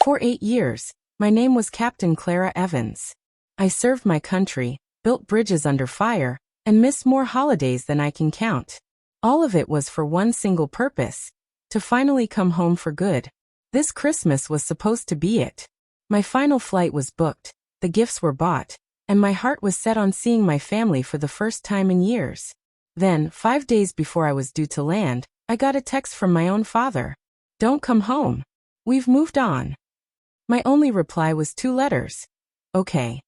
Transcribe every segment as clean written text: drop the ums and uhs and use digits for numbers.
For 8 years, my name was Captain Clara Evans. I served my country, built bridges under fire, and missed more holidays than I can count. All of it was for one single purpose: to finally come home for good. This Christmas was supposed to be it. My final flight was booked, the gifts were bought, and my heart was set on seeing my family for the first time in years. Then, 5 days before I was due to land, I got a text from my own father. "Don't come home. We've moved on." My only reply was 2 letters. Okay.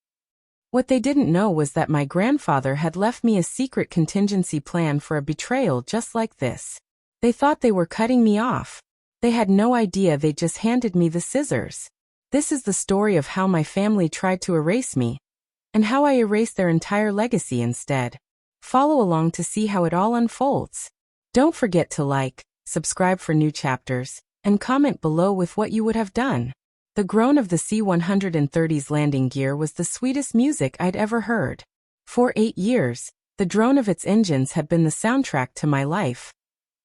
What they didn't know was that my grandfather had left me a secret contingency plan for a betrayal just like this. They thought they were cutting me off. They had no idea they just handed me the scissors. This is the story of how my family tried to erase me, and how I erased their entire legacy instead. Follow along to see how it all unfolds. Don't forget to like, subscribe for new chapters, and comment below with what you would have done. The groan of the C-130's landing gear was the sweetest music I'd ever heard. For 8 years, the drone of its engines had been the soundtrack to my life.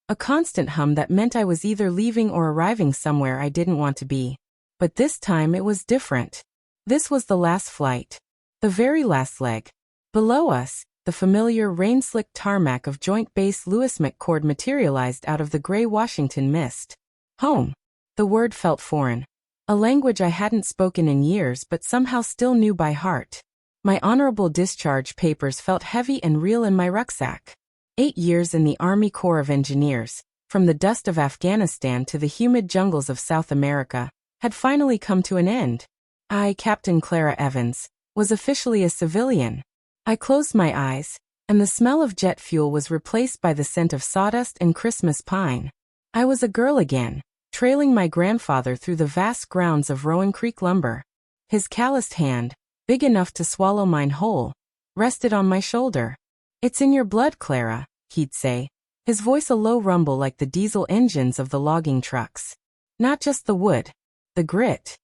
A constant hum that meant I was either leaving or arriving somewhere I didn't want to be. But this time it was different. This was the last flight. The very last leg. Below us, the familiar rain-slicked tarmac of Joint Base Lewis McChord materialized out of the gray Washington mist. Home. The word felt foreign. A language I hadn't spoken in years but somehow still knew by heart. My honorable discharge papers felt heavy and real in my rucksack. 8 years in the Army Corps of Engineers, from the dust of Afghanistan to the humid jungles of South America, had finally come to an end. I, Captain Clara Evans, was officially a civilian. I closed my eyes, and the smell of jet fuel was replaced by the scent of sawdust and Christmas pine. I was a girl again, trailing my grandfather through the vast grounds of Rowan Creek Lumber. His calloused hand, big enough to swallow mine whole, rested on my shoulder. "It's in your blood, Clara," he'd say, his voice a low rumble like the diesel engines of the logging trucks. Not just the wood, the grit.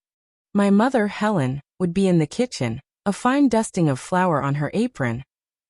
My mother, Helen, would be in the kitchen, a fine dusting of flour on her apron,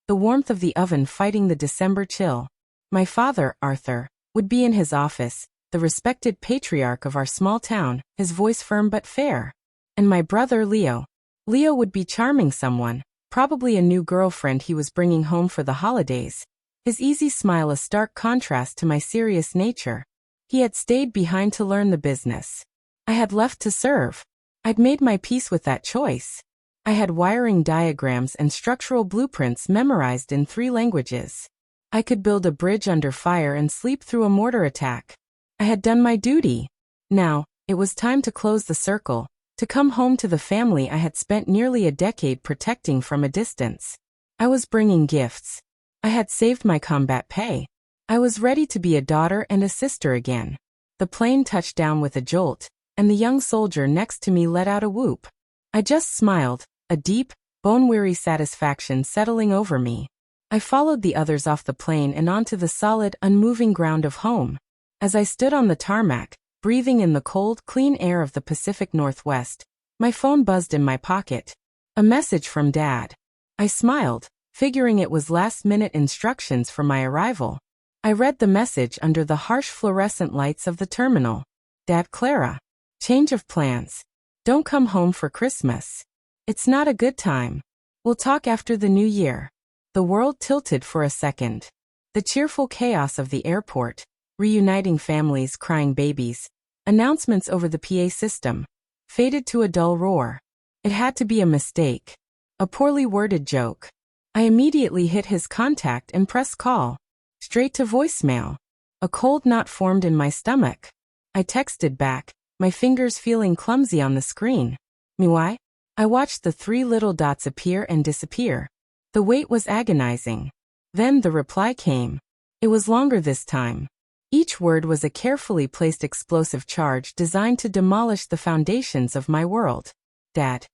the warmth of the oven fighting the December chill. My father, Arthur, would be in his office, the respected patriarch of our small town, his voice firm but fair. And my brother, Leo. Leo would be charming someone, probably a new girlfriend he was bringing home for the holidays. His easy smile a stark contrast to my serious nature. He had stayed behind to learn the business. I had left to serve. I'd made my peace with that choice. I had wiring diagrams and structural blueprints memorized in 3 languages. I could build a bridge under fire and sleep through a mortar attack. I had done my duty. Now, it was time to close the circle, to come home to the family I had spent nearly a decade protecting from a distance. I was bringing gifts. I had saved my combat pay. I was ready to be a daughter and a sister again. The plane touched down with a jolt, and the young soldier next to me let out a whoop. I just smiled, a deep, bone-weary satisfaction settling over me. I followed the others off the plane and onto the solid, unmoving ground of home. As I stood on the tarmac, breathing in the cold, clean air of the Pacific Northwest, my phone buzzed in my pocket. A message from Dad. I smiled, figuring it was last-minute instructions for my arrival. I read the message under the harsh fluorescent lights of the terminal. "Dad, Clara. Change of plans. Don't come home for Christmas. It's not a good time. We'll talk after the new year." The world tilted for a second. The cheerful chaos of the airport, reuniting families, crying babies, announcements over the PA system, faded to a dull roar. It had to be a mistake. A poorly worded joke. I immediately hit his contact and pressed call. Straight to voicemail. A cold knot formed in my stomach. I texted back, my fingers feeling clumsy on the screen. "Why?" I watched the 3 little dots appear and disappear. The wait was agonizing. Then the reply came. It was longer this time. Each word was a carefully placed explosive charge designed to demolish the foundations of my world. "Dad.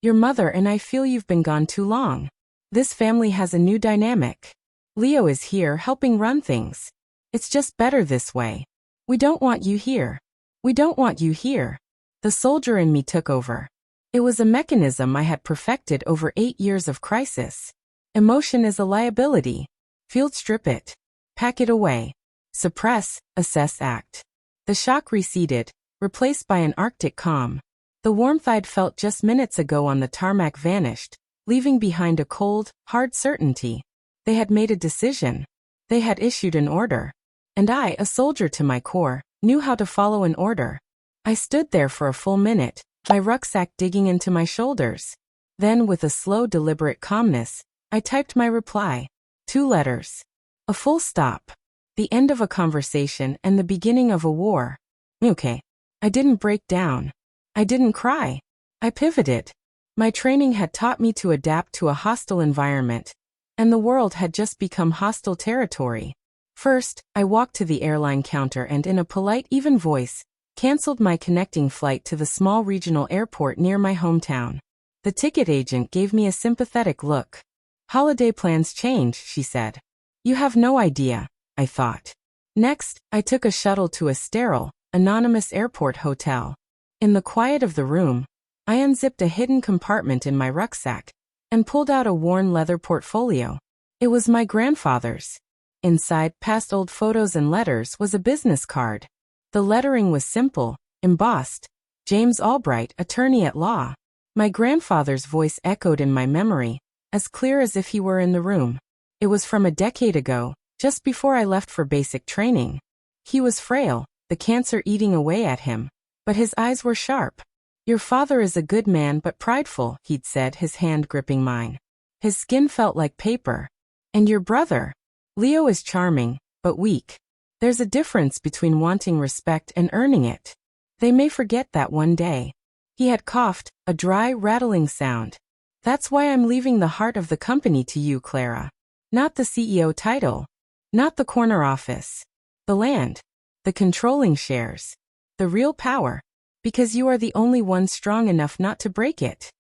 Your mother and I feel you've been gone too long. This family has a new dynamic. Leo is here helping run things. It's just better this way. We don't want you here. We don't want you here." The soldier in me took over. It was a mechanism I had perfected over 8 years of crisis. Emotion is a liability. Field strip it. Pack it away. Suppress, assess, act. The shock receded, replaced by an Arctic calm. The warmth I'd felt just minutes ago on the tarmac vanished, leaving behind a cold, hard certainty. They had made a decision. They had issued an order. And I, a soldier to my core, knew how to follow an order. I stood there for a full minute, my rucksack digging into my shoulders. Then, with a slow, deliberate calmness, I typed my reply. 2 letters. A full stop. The end of a conversation and the beginning of a war. Okay. I didn't break down. I didn't cry. I pivoted. My training had taught me to adapt to a hostile environment, and the world had just become hostile territory. First, I walked to the airline counter and in a polite, even voice, canceled my connecting flight to the small regional airport near my hometown. The ticket agent gave me a sympathetic look. Holiday plans change, she said. You have no idea, I thought. Next, I took a shuttle to a sterile, anonymous airport hotel. In the quiet of the room, I unzipped a hidden compartment in my rucksack and pulled out a worn leather portfolio. It was my grandfather's. Inside, past old photos and letters, was a business card. The lettering was simple, embossed. James Albright, attorney at law. My grandfather's voice echoed in my memory, as clear as if he were in the room. It was from a decade ago, just before I left for basic training. He was frail, the cancer eating away at him, but his eyes were sharp. Your father is a good man but prideful, he'd said, his hand gripping mine. His skin felt like paper. And your brother? Leo is charming, but weak. There's a difference between wanting respect and earning it. They may forget that one day. He had coughed, a dry, rattling sound. That's why I'm leaving the heart of the company to you, Clara. Not the CEO title. Not the corner office. The land. The controlling shares. The real power. Because you are the only one strong enough not to break it.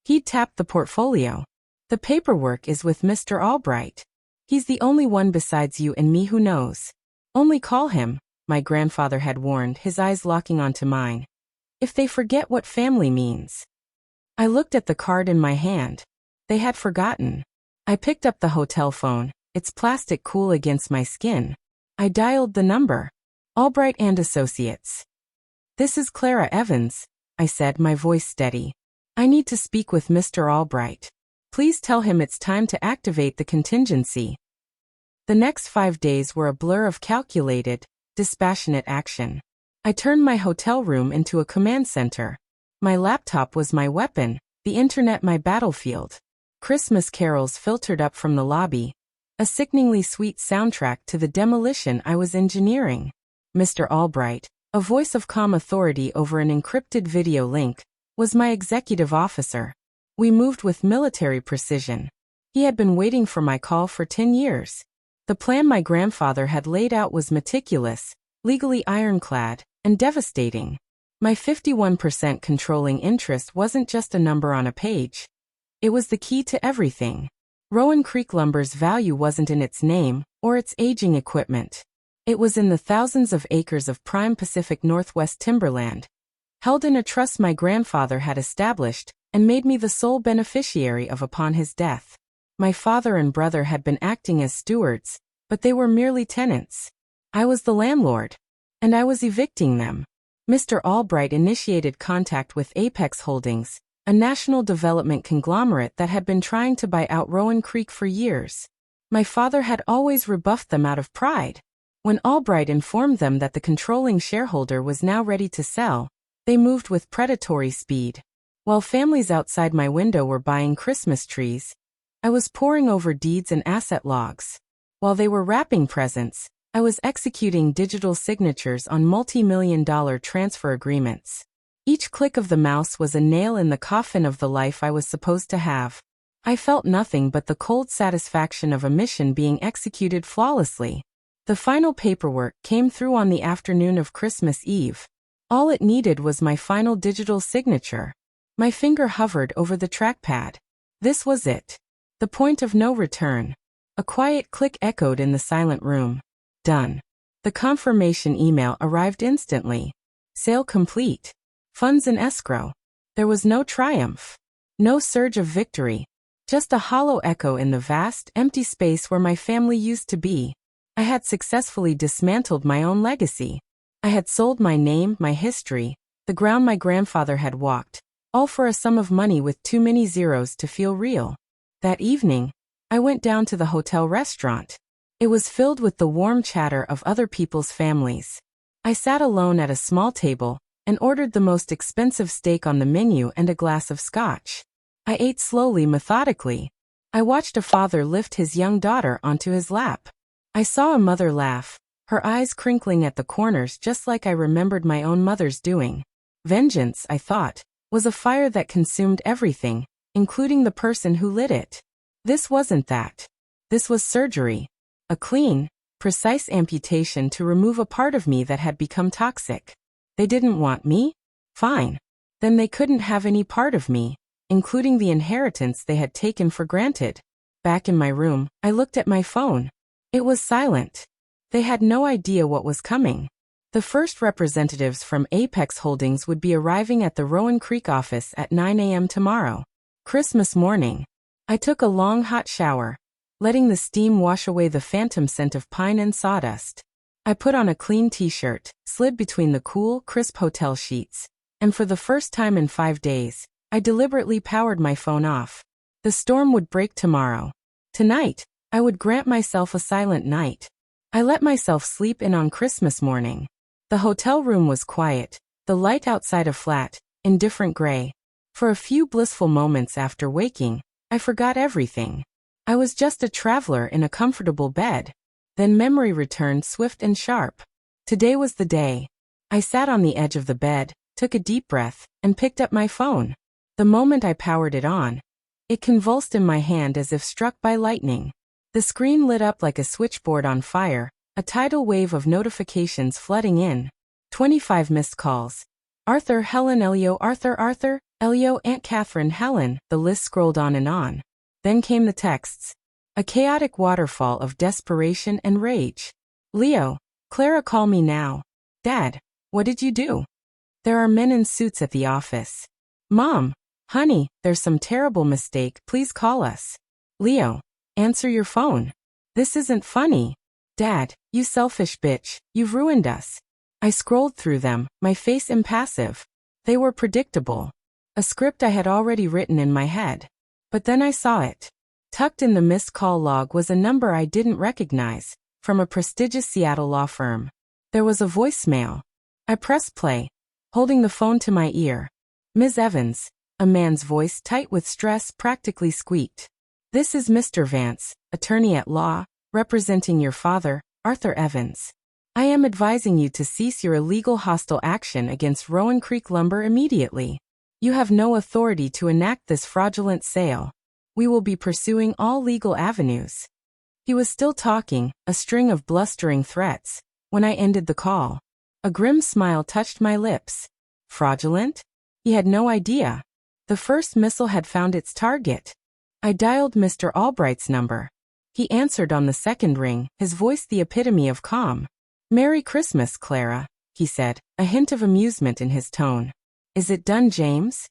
He tapped the portfolio. The paperwork is with Mr. Albright. He's the only one besides you and me who knows. Only call him, my grandfather had warned, his eyes locking onto mine. If they forget what family means. I looked at the card in my hand. They had forgotten. I picked up the hotel phone, its plastic cool against my skin. I dialed the number. Albright and Associates. This is Clara Evans, I said, my voice steady. I need to speak with Mr. Albright. Please tell him it's time to activate the contingency. The next 5 days were a blur of calculated, dispassionate action. I turned my hotel room into a command center. My laptop was my weapon, the internet my battlefield. Christmas carols filtered up from the lobby, a sickeningly sweet soundtrack to the demolition I was engineering. Mr. Albright, a voice of calm authority over an encrypted video link, was my executive officer. We moved with military precision. He had been waiting for my call for 10 years. The plan my grandfather had laid out was meticulous, legally ironclad, and devastating. My 51% controlling interest wasn't just a number on a page. It was the key to everything. Rowan Creek Lumber's value wasn't in its name or its aging equipment. It was in the thousands of acres of prime Pacific Northwest timberland, held in a trust my grandfather had established and made me the sole beneficiary of upon his death. My father and brother had been acting as stewards, but they were merely tenants. I was the landlord, and I was evicting them. Mr. Albright initiated contact with Apex Holdings, a national development conglomerate that had been trying to buy out Rowan Creek for years. My father had always rebuffed them out of pride. When Albright informed them that the controlling shareholder was now ready to sell, they moved with predatory speed. While families outside my window were buying Christmas trees, I was poring over deeds and asset logs. While they were wrapping presents, I was executing digital signatures on multi-million-dollar transfer agreements. Each click of the mouse was a nail in the coffin of the life I was supposed to have. I felt nothing but the cold satisfaction of a mission being executed flawlessly. The final paperwork came through on the afternoon of Christmas Eve. All it needed was my final digital signature. My finger hovered over the trackpad. This was it. The point of no return. A quiet click echoed in the silent room. Done. The confirmation email arrived instantly. Sale complete. Funds in escrow. There was no triumph. No surge of victory. Just a hollow echo in the vast, empty space where my family used to be. I had successfully dismantled my own legacy. I had sold my name, my history, the ground my grandfather had walked, all for a sum of money with too many zeros to feel real. That evening, I went down to the hotel restaurant. It was filled with the warm chatter of other people's families. I sat alone at a small table and ordered the most expensive steak on the menu and a glass of scotch. I ate slowly, methodically. I watched a father lift his young daughter onto his lap. I saw a mother laugh, her eyes crinkling at the corners just like I remembered my own mother's doing. Vengeance, I thought, was a fire that consumed everything, including the person who lit it. This wasn't that. This was surgery. A clean, precise amputation to remove a part of me that had become toxic. They didn't want me? Fine. Then they couldn't have any part of me, including the inheritance they had taken for granted. Back in my room, I looked at my phone. It was silent. They had no idea what was coming. The first representatives from Apex Holdings would be arriving at the Rowan Creek office at 9 a.m. tomorrow. Christmas morning. I took a long hot shower, letting the steam wash away the phantom scent of pine and sawdust. I put on a clean t-shirt, slid between the cool, crisp hotel sheets, and for the first time in 5 days, I deliberately powered my phone off. The storm would break tomorrow. Tonight, I would grant myself a silent night. I let myself sleep in on Christmas morning. The hotel room was quiet, the light outside a flat, indifferent gray. For a few blissful moments after waking, I forgot everything. I was just a traveler in a comfortable bed. Then memory returned swift and sharp. Today was the day. I sat on the edge of the bed, took a deep breath, and picked up my phone. The moment I powered it on, it convulsed in my hand as if struck by lightning. The screen lit up like a switchboard on fire, a tidal wave of notifications flooding in. 25 missed calls. Arthur, Helen, Elio, Arthur, Elio, Aunt Catherine, Helen. The list scrolled on and on. Then came the texts. A chaotic waterfall of desperation and rage. Leo, Clara, call me now. Dad, what did you do? There are men in suits at the office. Mom, honey, there's some terrible mistake, please call us. Leo, answer your phone. This isn't funny. Dad, you selfish bitch, you've ruined us. I scrolled through them, my face impassive. They were predictable. A script I had already written in my head. But then I saw it. Tucked in the missed call log was a number I didn't recognize, from a prestigious Seattle law firm. There was a voicemail. I pressed play, holding the phone to my ear. Ms. Evans, a man's voice tight with stress practically squeaked. This is Mr. Vance, attorney at law, representing your father, Arthur Evans. I am advising you to cease your illegal hostile action against Rowan Creek Lumber immediately. You have no authority to enact this fraudulent sale. We will be pursuing all legal avenues. He was still talking, a string of blustering threats, when I ended the call. A grim smile touched my lips. Fraudulent? He had no idea. The first missile had found its target. I dialed Mr. Albright's number. He answered on the second ring, his voice the epitome of calm. Merry Christmas, Clara, he said, a hint of amusement in his tone. Is it done, James?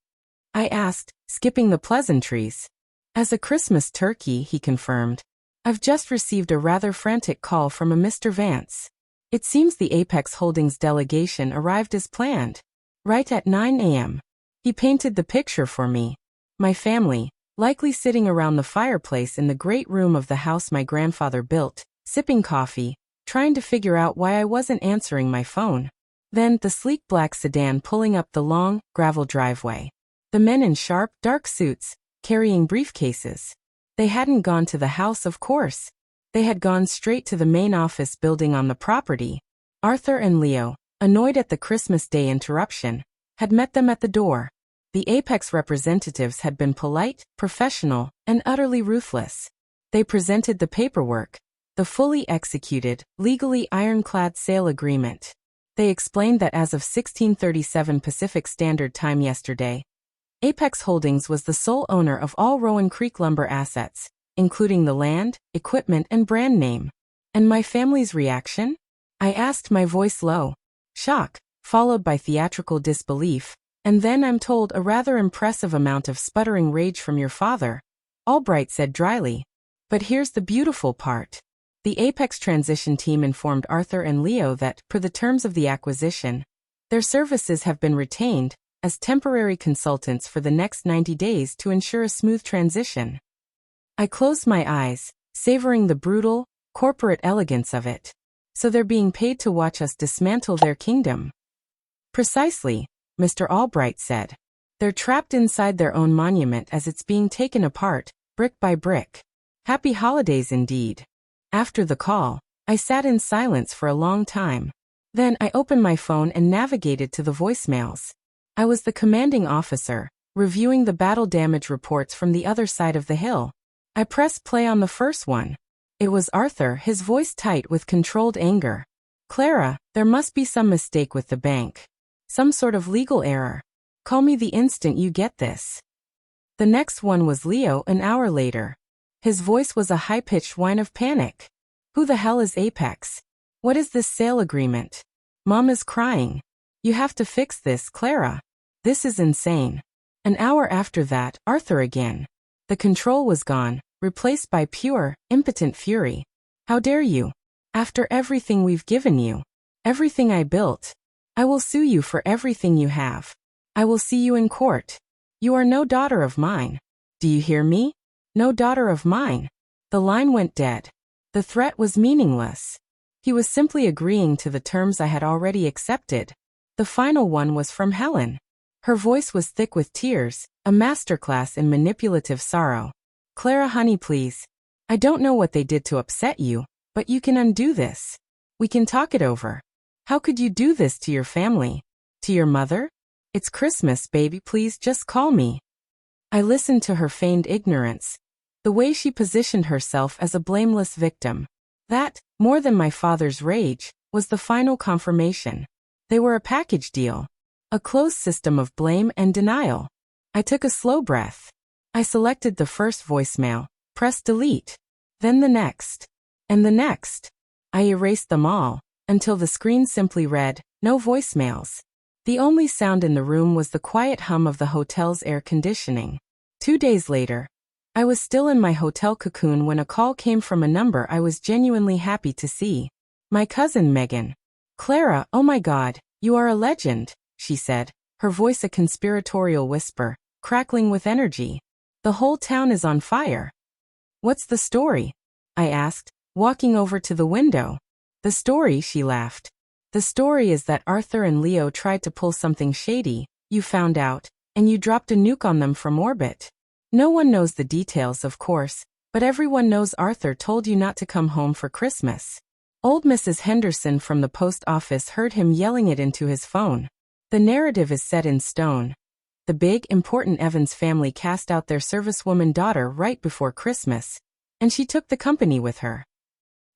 I asked, skipping the pleasantries. As a Christmas turkey, he confirmed. I've just received a rather frantic call from a Mr. Vance. It seems the Apex Holdings delegation arrived as planned. Right at 9 a.m. He painted the picture for me. My family, likely sitting around the fireplace in the great room of the house my grandfather built, sipping coffee, trying to figure out why I wasn't answering my phone. Then the sleek black sedan pulling up the long, gravel driveway. The men in sharp, dark suits, carrying briefcases. They hadn't gone to the house, of course. They had gone straight to the main office building on the property. Arthur and Leo, annoyed at the Christmas Day interruption, had met them at the door. The Apex representatives had been polite, professional, and utterly ruthless. They presented the paperwork, the fully executed, legally ironclad sale agreement. They explained that as of 1637 Pacific Standard Time yesterday, Apex Holdings was the sole owner of all Rowan Creek Lumber assets, including the land, equipment, and brand name. And my family's reaction? I asked, my voice low. Shock, followed by theatrical disbelief, and then I'm told a rather impressive amount of sputtering rage from your father, Albright said dryly. But here's the beautiful part. The Apex transition team informed Arthur and Leo that, per the terms of the acquisition, Their services have been retained as temporary consultants for the next 90 days to ensure a smooth transition. I closed my eyes, savoring the brutal, corporate elegance of it. So they're being paid to watch us dismantle their kingdom. Precisely, Mr. Albright said. They're trapped inside their own monument as it's being taken apart, brick by brick. Happy holidays indeed. After the call, I sat in silence for a long time. Then I opened my phone and navigated to the voicemails. I was the commanding officer, reviewing the battle damage reports from the other side of the hill. I pressed play on the first one. It was Arthur, his voice tight with controlled anger. Clara, there must be some mistake with the bank. Some sort of legal error. Call me the instant you get this. The next one was Leo an hour later. His voice was a high-pitched whine of panic. Who the hell is Apex? What is this sale agreement? Mom is crying. You have to fix this, Clara. This is insane. An hour after that, Arthur again. The control was gone, replaced by pure, impotent fury. How dare you? After everything we've given you. Everything I built. I will sue you for everything you have. I will see you in court. You are no daughter of mine. Do you hear me? No daughter of mine. The line went dead. The threat was meaningless. He was simply agreeing to the terms I had already accepted. The final one was from Helen. Her voice was thick with tears, a masterclass in manipulative sorrow. Clara, honey, please. I don't know what they did to upset you, but you can undo this. We can talk it over. How could you do this to your family? To your mother? It's Christmas, baby, please just call me. I listened to her feigned ignorance. The way she positioned herself as a blameless victim. That, more than my father's rage, was the final confirmation. They were a package deal. A closed system of blame and denial. I took a slow breath. I selected the first voicemail, pressed delete. Then the next. And the next. I erased them all, until the screen simply read, no voicemails. The only sound in the room was the quiet hum of the hotel's air conditioning. 2 days later, I was still in my hotel cocoon when a call came from a number I was genuinely happy to see. My cousin Megan. Clara, oh my God, you are a legend, she said, her voice a conspiratorial whisper, crackling with energy. The whole town is on fire. What's the story? I asked, walking over to the window. The story, she laughed. The story is that Arthur and Leo tried to pull something shady, you found out, and you dropped a nuke on them from orbit. No one knows the details, of course, but everyone knows Arthur told you not to come home for Christmas. Old Mrs. Henderson from the post office heard him yelling it into his phone. The narrative is set in stone. The big, important Evans family cast out their servicewoman daughter right before Christmas, and she took the company with her.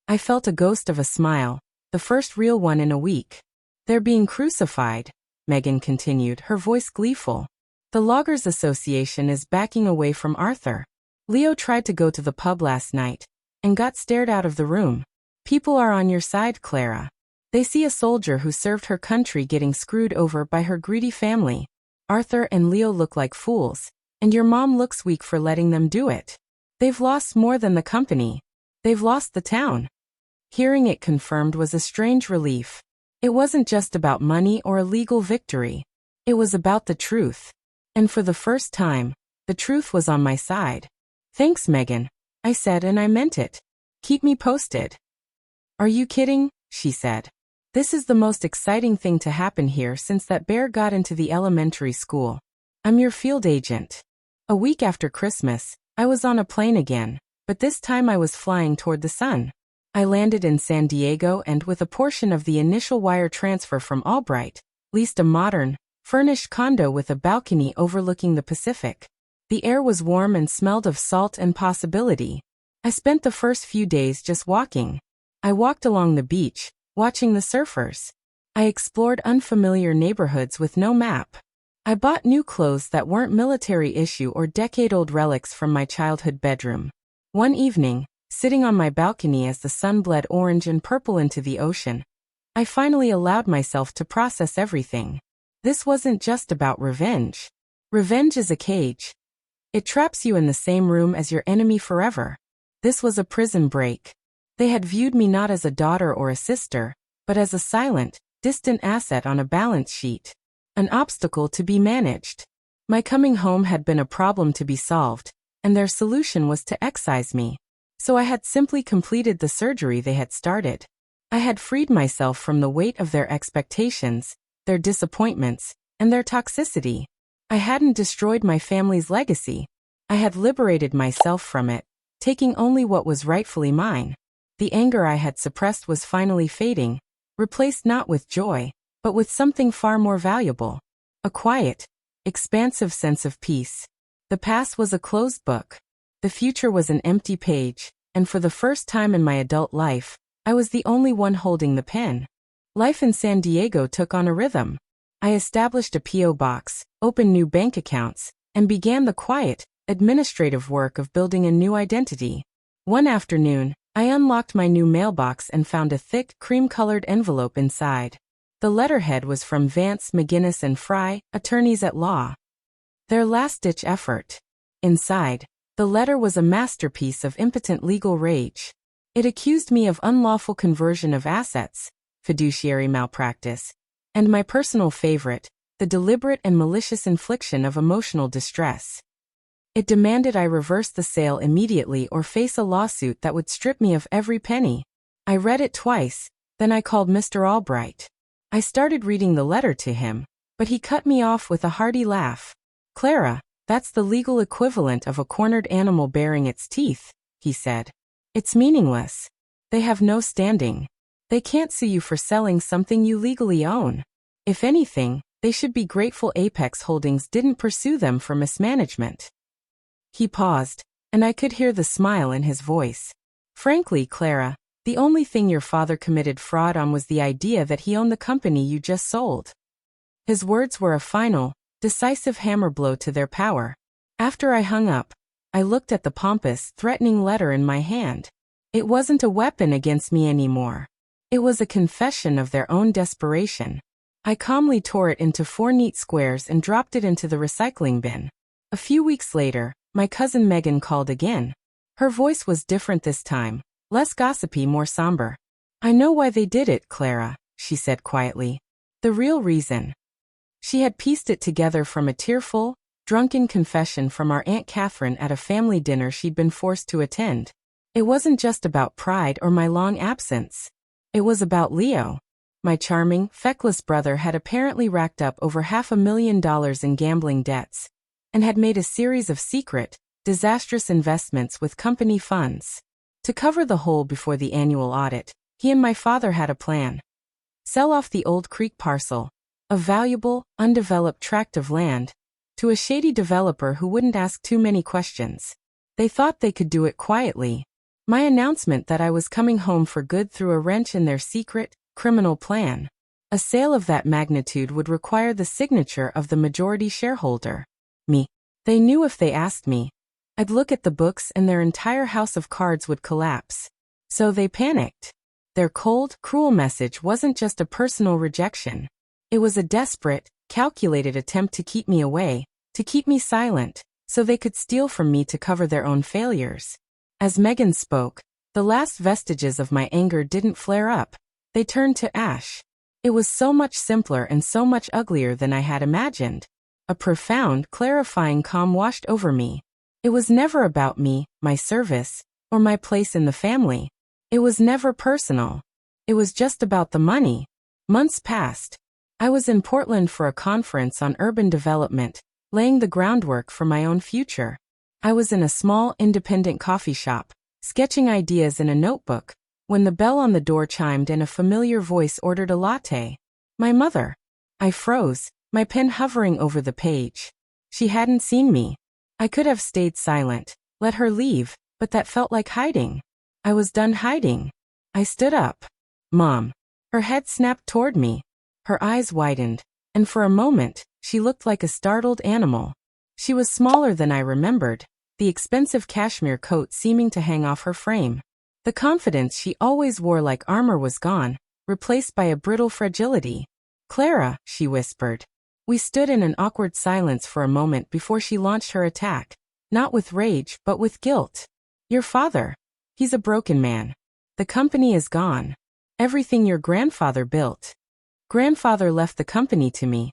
I felt a ghost of a smile, the first real one in a week. They're being crucified, Megan continued, her voice gleeful. The Loggers Association is backing away from Arthur. Leo tried to go to the pub last night, and got stared out of the room. People are on your side, Clara. They see a soldier who served her country getting screwed over by her greedy family. Arthur and Leo look like fools, and your mom looks weak for letting them do it. They've lost more than the company. They've lost the town. Hearing it confirmed was a strange relief. It wasn't just about money or a legal victory. It was about the truth. And for the first time, the truth was on my side. Thanks, Megan, I said, and I meant it. Keep me posted. Are you kidding? She said. This is the most exciting thing to happen here since that bear got into the elementary school. I'm your field agent. A week after Christmas, I was on a plane again, but this time I was flying toward the sun. I landed in San Diego and with a portion of the initial wire transfer from Albright, leased a modern, furnished condo with a balcony overlooking the Pacific. The air was warm and smelled of salt and possibility. I spent the first few days just walking. I walked along the beach, watching the surfers. I explored unfamiliar neighborhoods with no map. I bought new clothes that weren't military issue or decade-old relics from my childhood bedroom. One evening, sitting on my balcony as the sun bled orange and purple into the ocean, I finally allowed myself to process everything. This wasn't just about revenge. Revenge is a cage. It traps you in the same room as your enemy forever. This was a prison break. They had viewed me not as a daughter or a sister, but as a silent, distant asset on a balance sheet. An obstacle to be managed. My coming home had been a problem to be solved, and their solution was to excise me. So I had simply completed the surgery they had started. I had freed myself from the weight of their expectations, their disappointments, and their toxicity. I hadn't destroyed my family's legacy. I had liberated myself from it, taking only what was rightfully mine. The anger I had suppressed was finally fading, replaced not with joy, but with something far more valuable. A quiet, expansive sense of peace. The past was a closed book. The future was an empty page, and for the first time in my adult life, I was the only one holding the pen. Life in San Diego took on a rhythm. I established a P.O. box, opened new bank accounts, and began the quiet, administrative work of building a new identity. One afternoon, I unlocked my new mailbox and found a thick, cream-colored envelope inside. The letterhead was from Vance, McGinnis and Fry, attorneys at law. Their last-ditch effort. Inside, the letter was a masterpiece of impotent legal rage. It accused me of unlawful conversion of assets, fiduciary malpractice, and my personal favorite, the deliberate and malicious infliction of emotional distress. It demanded I reverse the sale immediately or face a lawsuit that would strip me of every penny. I read it twice, then I called Mr. Albright. I started reading the letter to him, but he cut me off with a hearty laugh. "Clara, that's the legal equivalent of a cornered animal baring its teeth," he said. "It's meaningless. They have no standing. They can't sue you for selling something you legally own. If anything, they should be grateful Apex Holdings didn't pursue them for mismanagement." He paused, and I could hear the smile in his voice. "Frankly, Clara, the only thing your father committed fraud on was the idea that he owned the company you just sold." His words were a final, decisive hammer blow to their power. After I hung up, I looked at the pompous, threatening letter in my hand. It wasn't a weapon against me anymore. It was a confession of their own desperation. I calmly tore it into 4 neat squares and dropped it into the recycling bin. A few weeks later, my cousin Megan called again. Her voice was different this time, less gossipy, more somber. "I know why they did it, Clara," she said quietly. "The real reason." She had pieced it together from a tearful, drunken confession from our Aunt Catherine at a family dinner she'd been forced to attend. It wasn't just about pride or my long absence. It was about Leo. My charming, feckless brother had apparently racked up over $500,000 in gambling debts, and had made a series of secret, disastrous investments with company funds. To cover the hole before the annual audit, he and my father had a plan. Sell off the Old Creek parcel, a valuable, undeveloped tract of land, to a shady developer who wouldn't ask too many questions. They thought they could do it quietly. My announcement that I was coming home for good threw a wrench in their secret, criminal plan. A sale of that magnitude would require the signature of the majority shareholder. Me. They knew if they asked me, I'd look at the books and their entire house of cards would collapse. So they panicked. Their cold, cruel message wasn't just a personal rejection. It was a desperate, calculated attempt to keep me away, to keep me silent, so they could steal from me to cover their own failures. As Megan spoke, the last vestiges of my anger didn't flare up. They turned to ash. It was so much simpler and so much uglier than I had imagined. A profound, clarifying calm washed over me. It was never about me, my service, or my place in the family. It was never personal. It was just about the money. Months passed. I was in Portland for a conference on urban development, laying the groundwork for my own future. I was in a small, independent coffee shop, sketching ideas in a notebook, when the bell on the door chimed and a familiar voice ordered a latte. My mother. I froze, my pen hovering over the page. She hadn't seen me. I could have stayed silent, let her leave, but that felt like hiding. I was done hiding. I stood up. "Mom." Her head snapped toward me. Her eyes widened, and for a moment, she looked like a startled animal. She was smaller than I remembered, the expensive cashmere coat seeming to hang off her frame. The confidence she always wore like armor was gone, replaced by a brittle fragility. "Clara," she whispered. We stood in an awkward silence for a moment before she launched her attack, not with rage but with guilt. "Your father. He's a broken man. The company is gone. Everything your grandfather built." Grandfather left the company to me,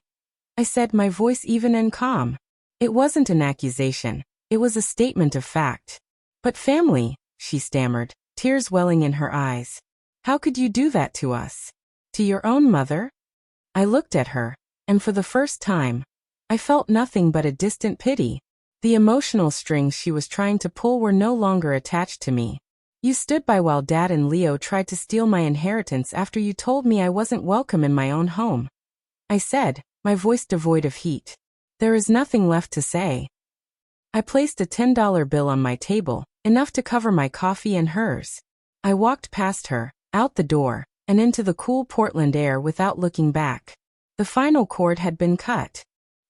I said, my voice even and calm. It wasn't an accusation. It was a statement of fact. But family, she stammered, tears welling in her eyes. How could you do that to us? To your own mother? I looked at her, and for the first time, I felt nothing but a distant pity. The emotional strings she was trying to pull were no longer attached to me. You stood by while Dad and Leo tried to steal my inheritance after you told me I wasn't welcome in my own home, I said, my voice devoid of heat. There is nothing left to say. I placed a $10 bill on my table, enough to cover my coffee and hers. I walked past her, out the door, and into the cool Portland air without looking back. The final cord had been cut.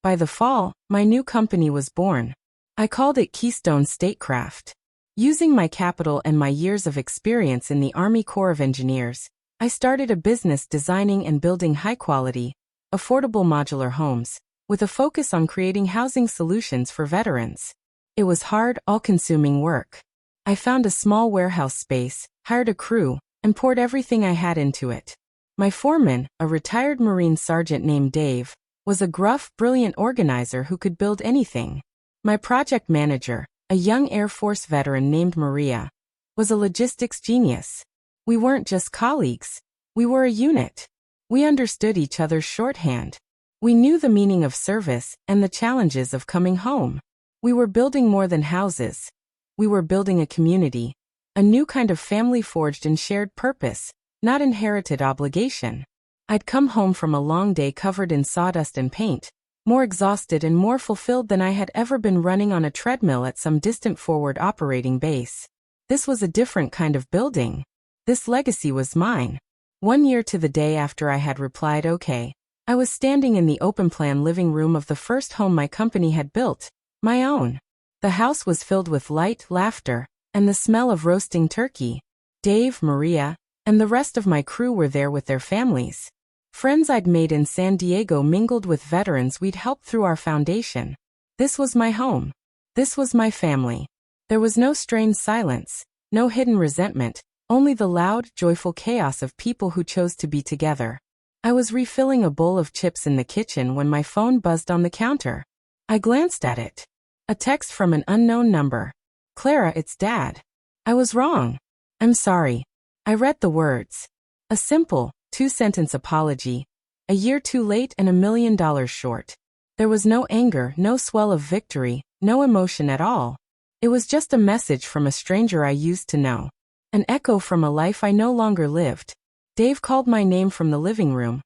By the fall, my new company was born. I called it Keystone Statecraft. Using my capital and my years of experience in the Army Corps of Engineers, I started a business designing and building high-quality, affordable modular homes, with a focus on creating housing solutions for veterans. It was hard, all-consuming work. I found a small warehouse space, hired a crew, and poured everything I had into it. My foreman, a retired Marine sergeant named Dave, was a gruff, brilliant organizer who could build anything. My project manager, a young Air Force veteran named Maria, was a logistics genius. We weren't just colleagues. We were a unit. We understood each other's shorthand. We knew the meaning of service and the challenges of coming home. We were building more than houses. We were building a community, a new kind of family forged in shared purpose, not inherited obligation. I'd come home from a long day covered in sawdust and paint, more exhausted and more fulfilled than I had ever been running on a treadmill at some distant forward operating base. This was a different kind of building. This legacy was mine. 1 year to the day after I had replied okay, I was standing in the open-plan living room of the first home my company had built, my own. The house was filled with light, laughter, and the smell of roasting turkey. Dave, Maria, and the rest of my crew were there with their families. Friends I'd made in San Diego mingled with veterans we'd helped through our foundation. This was my home. This was my family. There was no strained silence, no hidden resentment, only the loud, joyful chaos of people who chose to be together. I was refilling a bowl of chips in the kitchen when my phone buzzed on the counter. I glanced at it. A text from an unknown number. Clara, it's Dad. I was wrong. I'm sorry. I read the words. A simple, 2-sentence apology. A year too late and $1 million short. There was no anger, no swell of victory, no emotion at all. It was just a message from a stranger I used to know. An echo from a life I no longer lived. Dave called my name from the living room,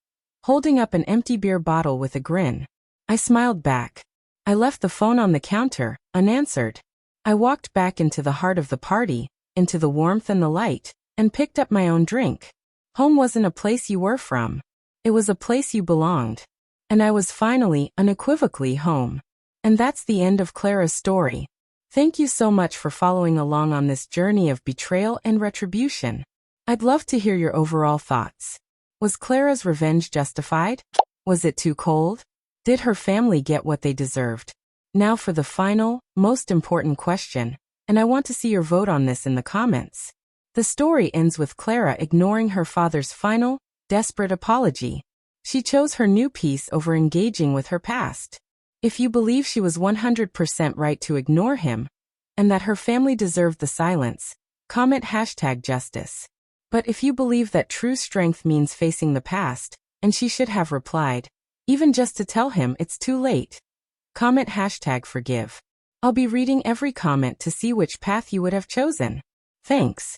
holding up an empty beer bottle with a grin. I smiled back. I left the phone on the counter, unanswered. I walked back into the heart of the party, into the warmth and the light, and picked up my own drink. Home wasn't a place you were from. It was a place you belonged. And I was finally, unequivocally home. And that's the end of Clara's story. Thank you so much for following along on this journey of betrayal and retribution. I'd love to hear your overall thoughts. Was Clara's revenge justified? Was it too cold? Did her family get what they deserved? Now for the final, most important question, and I want to see your vote on this in the comments. The story ends with Clara ignoring her father's final, desperate apology. She chose her new peace over engaging with her past. If you believe she was 100% right to ignore him, and that her family deserved the silence, comment #justice. But if you believe that true strength means facing the past, and she should have replied, even just to tell him it's too late, comment #forgive. I'll be reading every comment to see which path you would have chosen. Thanks.